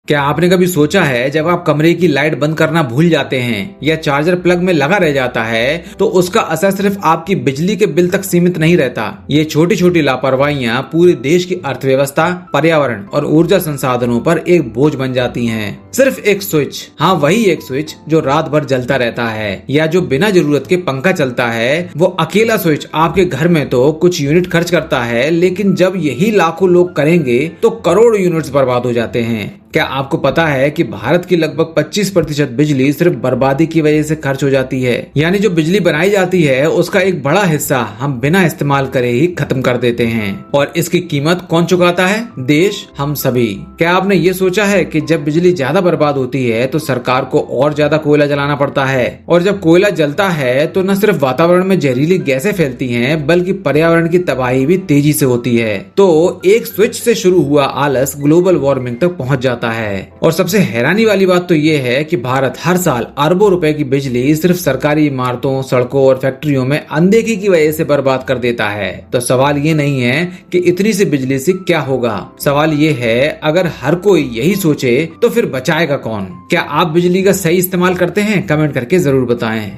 क्या आपने कभी सोचा है जब आप कमरे की लाइट बंद करना भूल जाते हैं या चार्जर प्लग में लगा रह जाता है तो उसका असर सिर्फ आपकी बिजली के बिल तक सीमित नहीं रहता। ये छोटी छोटी लापरवाहियां पूरे देश की अर्थव्यवस्था, पर्यावरण और ऊर्जा संसाधनों पर एक बोझ बन जाती हैं। सिर्फ एक स्विच, हाँ वही एक स्विच जो रात भर जलता रहता है या जो बिना जरूरत के पंखा चलता है, वो अकेला स्विच आपके घर में तो कुछ यूनिट खर्च करता है, लेकिन जब यही लाखों लोग करेंगे तो करोड़ यूनिट्स बर्बाद हो जाते हैं। क्या आपको पता है कि भारत की लगभग 25% बिजली सिर्फ बर्बादी की वजह से खर्च हो जाती है? यानी जो बिजली बनाई जाती है उसका एक बड़ा हिस्सा हम बिना इस्तेमाल करे ही खत्म कर देते हैं। और इसकी कीमत कौन चुकाता है? देश, हम सभी। क्या आपने ये सोचा है कि जब बिजली ज्यादा बर्बाद होती है तो सरकार को और ज्यादा कोयला जलाना पड़ता है, और जब कोयला जलता है तो न सिर्फ वातावरण में जहरीली गैसें फैलती हैं बल्कि पर्यावरण की तबाही भी तेजी से होती है। तो एक स्विच से शुरू हुआ आलस ग्लोबल वार्मिंग तक पहुंच जाता है। और सबसे हैरानी वाली बात तो ये है कि भारत हर साल अरबों रुपए की बिजली सिर्फ सरकारी इमारतों, सड़कों और फैक्ट्रियों में अनदेखी की वजह से बर्बाद कर देता है। तो सवाल ये नहीं है कि इतनी सी बिजली से क्या होगा, सवाल ये है अगर हर कोई यही सोचे तो फिर बचाएगा कौन? क्या आप बिजली का सही इस्तेमाल करते हैं? कमेंट करके जरूर बताएं।